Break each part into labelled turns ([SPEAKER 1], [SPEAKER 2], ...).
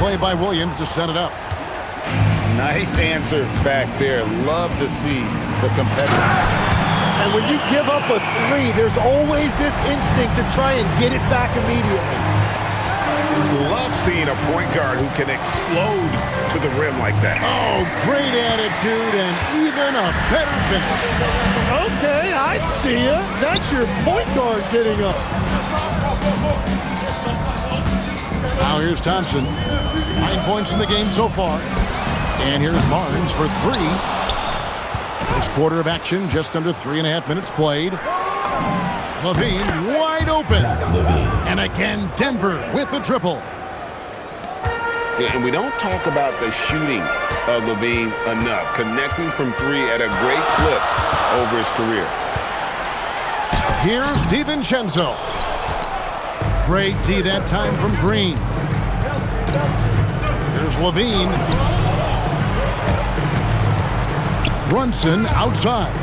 [SPEAKER 1] play by Williams to set it up.
[SPEAKER 2] Nice answer back there. Love to see the competitive.
[SPEAKER 3] And when you give up a three, there's always this instinct to try and get it back immediately.
[SPEAKER 2] Love seeing a point guard who can explode to the rim like that.
[SPEAKER 1] Oh, great attitude and even a better finish.
[SPEAKER 3] Okay, I see ya. That's your point guard getting up.
[SPEAKER 1] Now here's Thompson. 9 points in the game so far. And here's Barnes for 3. First quarter of action, just under 3.5 minutes played. LaVine wide open. And again, Denver with the triple.
[SPEAKER 2] Yeah, and we don't talk about the shooting of LaVine enough. Connecting from 3 at a great clip over his career.
[SPEAKER 1] Here's DiVincenzo. Great D that time from Green. Here's LaVine. Brunson outside.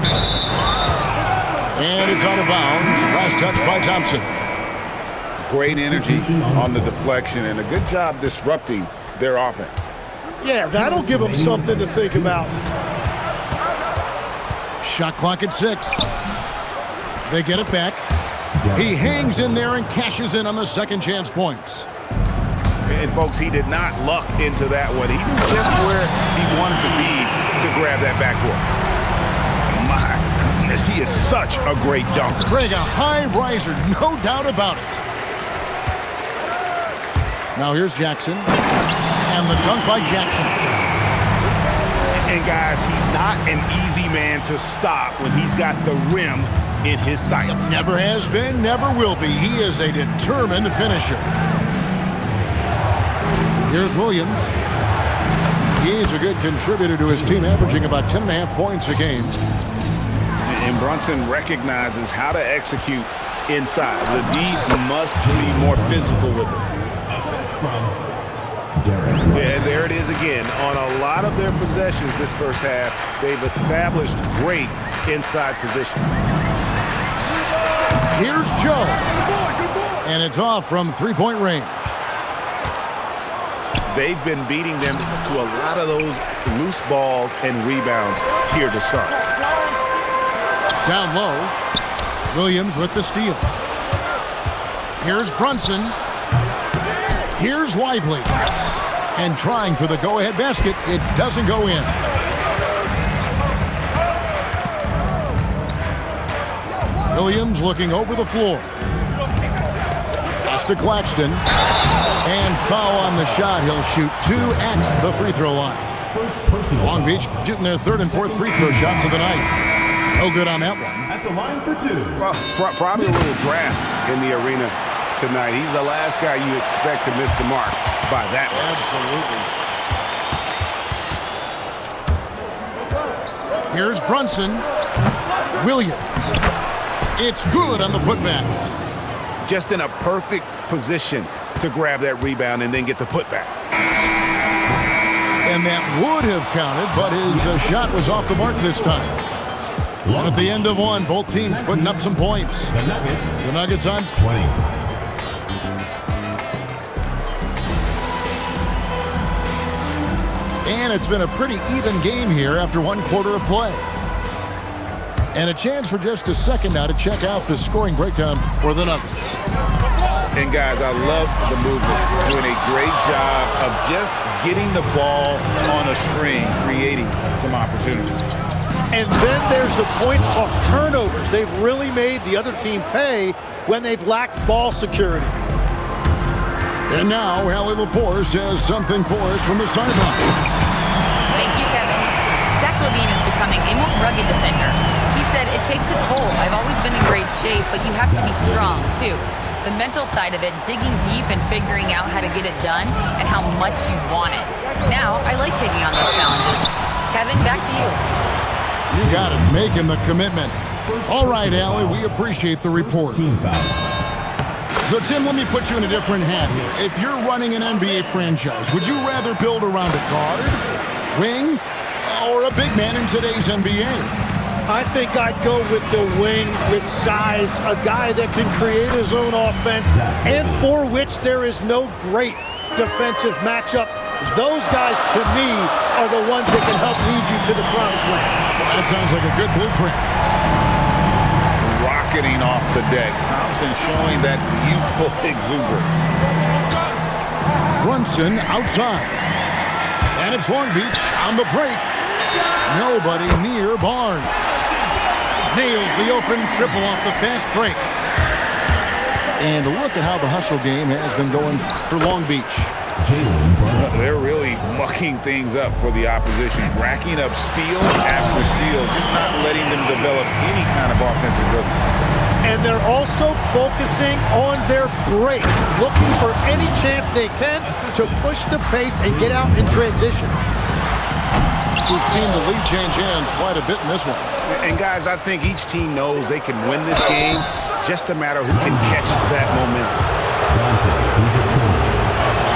[SPEAKER 1] And it's out of bounds. Last touch by Thompson.
[SPEAKER 2] Great energy on the deflection and a good job disrupting their offense.
[SPEAKER 3] Yeah, that'll give them something to think about.
[SPEAKER 1] Shot clock at 6. They get it back. He hangs in there and cashes in on the second chance points.
[SPEAKER 2] And folks, he did not luck into that one. He knew just where he wanted to be to grab that backboard. My goodness, he is such a great dunker.
[SPEAKER 1] Greg, a high riser, no doubt about it. Now here's Jackson. And the dunk by Jackson.
[SPEAKER 2] And guys, he's not an easy man to stop when he's got the rim in his sights.
[SPEAKER 1] Never has been, never will be. He is a determined finisher. Here's Williams. He's a good contributor to his team, averaging about 10.5 points a game.
[SPEAKER 2] And Brunson recognizes how to execute inside. The D must be more physical with it. And there it is again. On a lot of their possessions this first half, they've established great inside position.
[SPEAKER 1] Here's Joe. And it's off from three-point range.
[SPEAKER 2] They've been beating them to a lot of those loose balls and rebounds here to start.
[SPEAKER 1] Down low. Williams with the steal. Here's Brunson. Here's Lively. And trying for the go-ahead basket. It doesn't go in. Williams looking over the floor. Pass to Claxton. And foul on the shot. He'll shoot 2 at the free throw line. Long Beach shooting their 3rd and 4th free throw shots of the night. No good on that one.
[SPEAKER 4] At the line for 2.
[SPEAKER 2] Well, probably a little draft in the arena tonight. He's the last guy you expect to miss the mark by that
[SPEAKER 1] much. Absolutely. Here's Brunson. Williams. It's good on the putbacks.
[SPEAKER 2] Just in a perfect position to grab that rebound and then get the putback.
[SPEAKER 1] And that would have counted, but his shot was off the mark this time. And at the end of one, both teams putting up some points. The Nuggets on
[SPEAKER 4] 20.
[SPEAKER 1] And it's been a pretty even game here after 1 quarter of play. And a chance for just a second now to check out the scoring breakdown for the Nuggets.
[SPEAKER 2] And guys, I love the movement. Doing a great job of just getting the ball on a string, creating some opportunities.
[SPEAKER 3] And then there's the points of turnovers. They've really made the other team pay when they've lacked ball security.
[SPEAKER 1] And now, Allie LaForce has something for us from the sideline.
[SPEAKER 5] Thank you, Kevin. Zach LaVine is becoming a more rugged defender. He said, it takes a toll. I've always been in great shape, but you have to be strong, too. The mental side of it, digging deep and figuring out how to get it done and how much you want it. Now, I like taking on those challenges. Kevin, back to you.
[SPEAKER 1] You got it, making the commitment. All right, Allie, we appreciate the report. So, Tim, let me put you in a different hat here. If you're running an NBA franchise, would you rather build around a guard, wing, or a big man in today's NBA?
[SPEAKER 3] I think I'd go with the wing with size, a guy that can create his own offense and for which there is no great defensive matchup. Those guys, to me, are the ones that can help lead you to the promised land.
[SPEAKER 1] That sounds like a good blueprint.
[SPEAKER 2] Rocketing off the deck. Thompson showing that youthful exuberance.
[SPEAKER 1] Brunson outside. And it's Long Beach on the break. Nobody near Barnes. Nails the open triple off the fast break. And look at how the hustle game has been going for Long Beach.
[SPEAKER 2] They're really mucking things up for the opposition, racking up steal after steal, just not letting them develop any kind of offensive rhythm.
[SPEAKER 3] And they're also focusing on their break, looking for any chance they can to push the pace and get out in transition.
[SPEAKER 1] We've seen the lead change hands quite a bit in this one.
[SPEAKER 2] And guys, I think each team knows they can win this game, just a matter who can catch that momentum.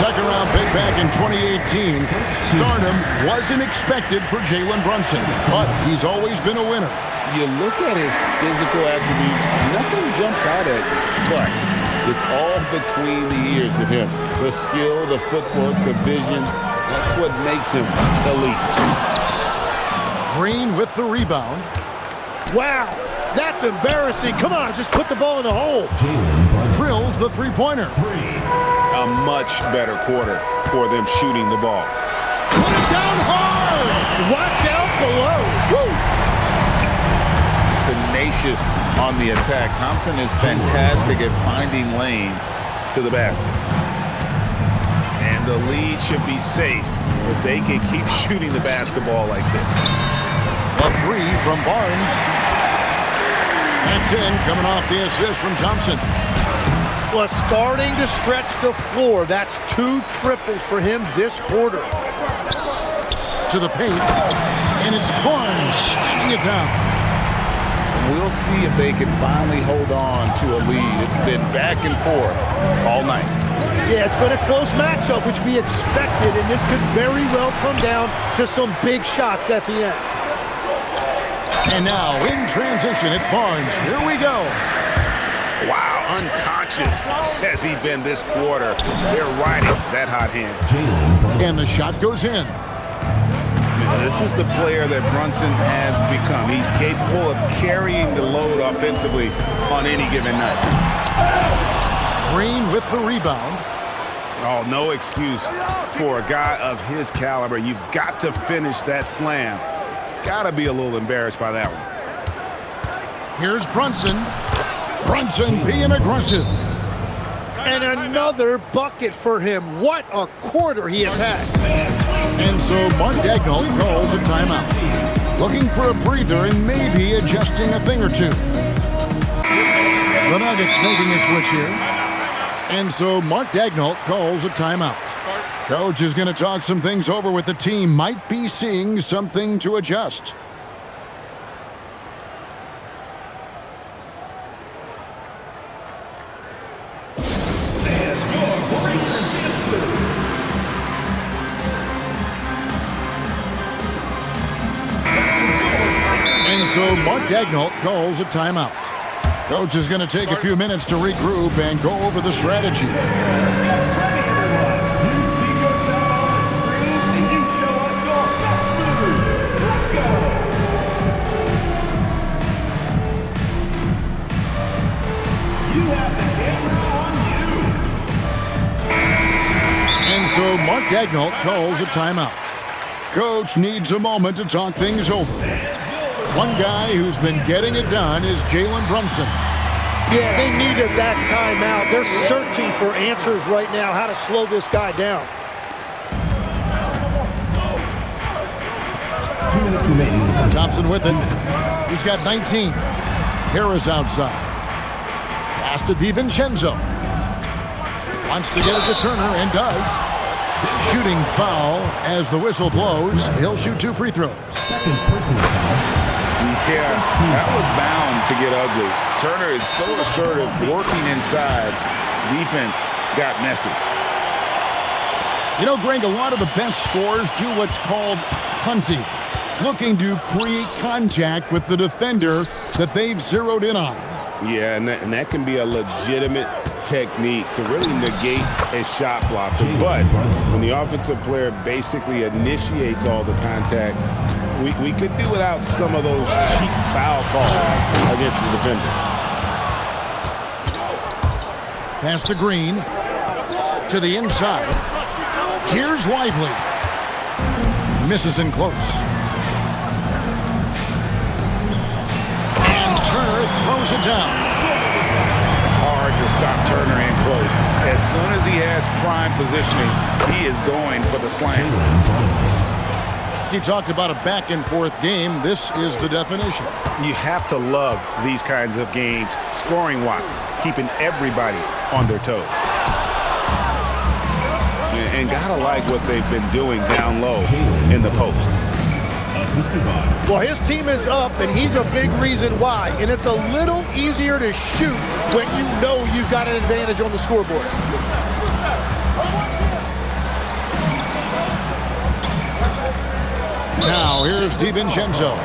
[SPEAKER 1] Second round pick back in 2018. Stardom wasn't expected for Jalen Brunson, but he's always been a winner.
[SPEAKER 2] You look at his physical attributes, nothing jumps out at you, but it's all between the ears with him. The skill, the footwork, the vision, that's what makes him elite.
[SPEAKER 1] Green with the rebound.
[SPEAKER 3] Wow, that's embarrassing. Come on, just put the ball in the hole.
[SPEAKER 1] Drills the three-pointer.
[SPEAKER 2] A much better quarter for them shooting the ball.
[SPEAKER 1] Put it down hard!
[SPEAKER 3] Watch out below. Woo!
[SPEAKER 2] Tenacious on the attack. Thompson is fantastic at finding lanes to the basket. And the lead should be safe if they can keep shooting the basketball like this.
[SPEAKER 1] A three from Barnes. That's in, coming off the assist from Thompson.
[SPEAKER 3] Well, starting to stretch the floor. That's 2 triples for him this quarter.
[SPEAKER 1] To the paint, and it's Barnes slamming it down.
[SPEAKER 2] We'll see if they can finally hold on to a lead. It's been back and forth all night.
[SPEAKER 3] Yeah, it's been a close matchup, which we expected, and this could very well come down to some big shots at the end.
[SPEAKER 1] And now, in transition, it's Barnes. Here we go.
[SPEAKER 2] Wow, unconscious has he been this quarter. They're riding that hot hand.
[SPEAKER 1] And the shot goes in.
[SPEAKER 2] This is the player that Brunson has become. He's capable of carrying the load offensively on any given night.
[SPEAKER 1] Green with the rebound.
[SPEAKER 2] Oh, no excuse for a guy of his caliber. You've got to finish that slam. Got to be a little embarrassed by that one.
[SPEAKER 1] Here's Brunson. Brunson being aggressive.
[SPEAKER 3] And another bucket for him. What a quarter he has had.
[SPEAKER 1] And so Mark Daigneault calls a timeout. Looking for a breather and maybe adjusting a thing or two. The Nuggets making a switch here. And so Mark Daigneault calls a timeout. Coach is going to talk some things over with the team. Might be seeing something to adjust. And so Mark Daigneault calls a timeout. Coach is going to take a few minutes to regroup and go over the strategy. And so Mark Daigneault calls a timeout. Coach needs a moment to talk things over. One guy who's been getting it done is Jalen Brunson.
[SPEAKER 3] Yeah, they needed that timeout. They're searching for answers right now, how to slow this guy down.
[SPEAKER 4] 2 minutes remaining.
[SPEAKER 1] Thompson with it. He's got 19. Harris outside. Pass to DiVincenzo. Wants to get it to Turner and does. Shooting foul as the whistle blows. He'll shoot 2 free throws.
[SPEAKER 4] Second personal foul.
[SPEAKER 2] Yeah, that was bound to get ugly. Turner is so assertive, working inside. Defense got messy.
[SPEAKER 1] You know, Greg, a lot of the best scorers do what's called hunting, looking to create contact with the defender that they've zeroed in on.
[SPEAKER 2] Yeah, and that can be a legitimate technique to really negate a shot blocker. But when the offensive player basically initiates all the contact, we could do without some of those cheap foul calls against the defenders.
[SPEAKER 1] Pass to Green. To the inside. Here's Lively. Misses in close. And Turner throws it down.
[SPEAKER 2] Hard to stop Turner in close. As soon as he has prime positioning, he is going for the slam.
[SPEAKER 1] He talked about a back-and-forth game. This is the definition.
[SPEAKER 2] You have to love these kinds of games, scoring-wise, keeping everybody on their toes. And gotta like what they've been doing down low in the post.
[SPEAKER 3] Well, his team is up, and he's a big reason why. And it's a little easier to shoot when you know you've got an advantage on the scoreboard.
[SPEAKER 1] Now, here's DiVincenzo.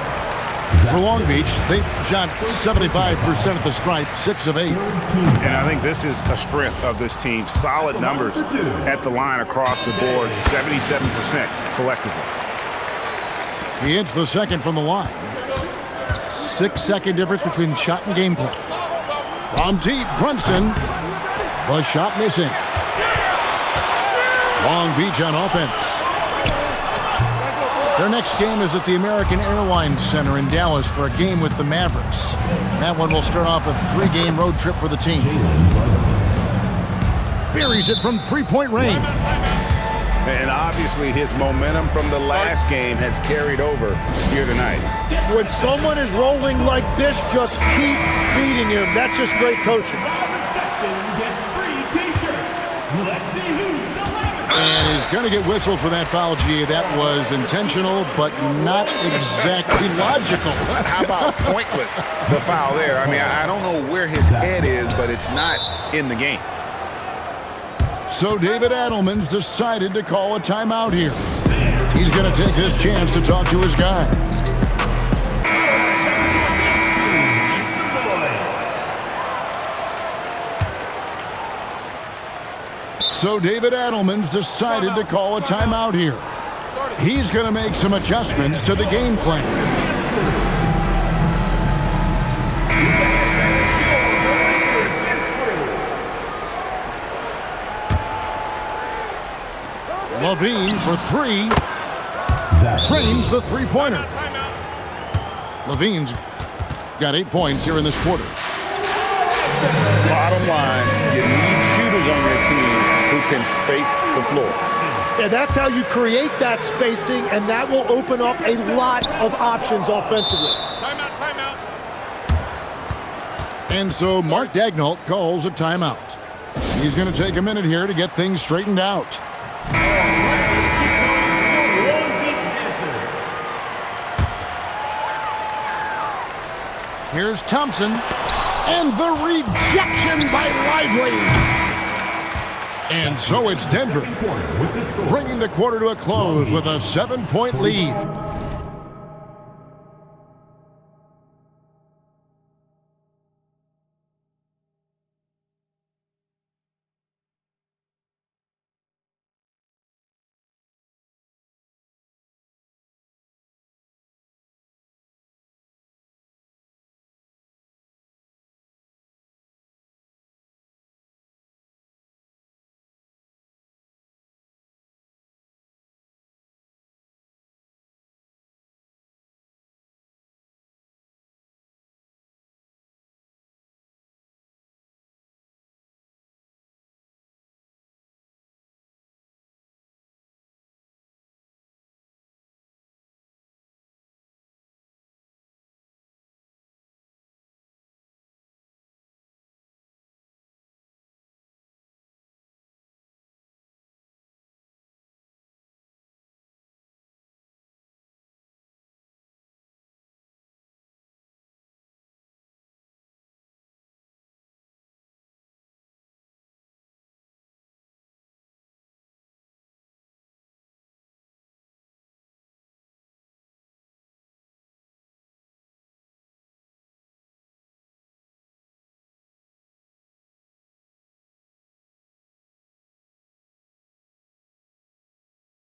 [SPEAKER 1] For Long Beach, they shot 75% at the stripe, 6 of 8.
[SPEAKER 2] And I think this is a strength of this team. Solid numbers at the line across the board, 77% collectively.
[SPEAKER 1] He hits the second from the line. 6-second difference between shot and game clock. From deep, Brunson. The shot missing. Long Beach on offense. Their next game is at the American Airlines Center in Dallas for a game with the Mavericks. That one will start off a 3-game road trip for the team. Buries it from 3-point range.
[SPEAKER 2] And obviously his momentum from the last game has carried over here tonight.
[SPEAKER 3] When someone is rolling like this, just keep feeding him. That's just great coaching.
[SPEAKER 1] And he's going to get whistled for that foul, G. That was intentional, but not exactly logical.
[SPEAKER 2] How about pointless to foul there? I mean, I don't know where his head is, but it's not in the game.
[SPEAKER 1] So David Adelman's decided to call a timeout here. He's going to take this chance to talk to his guys. So David Adelman's decided to call a timeout here. He's going to make some adjustments to the game plan. Levine for 3. Trains the three-pointer. Levine's got 8 points here in this quarter.
[SPEAKER 2] Bottom line, you need shooters on your team who can space the floor.
[SPEAKER 3] And that's how you create that spacing, and that will open up a lot of options offensively.
[SPEAKER 6] Timeout, timeout.
[SPEAKER 1] And so Mark Daigneault calls a timeout. He's going to take a minute here to get things straightened out. Here's Thompson, and the rejection by Lively. And so it's Denver, bringing the quarter to a close with a 7-point lead.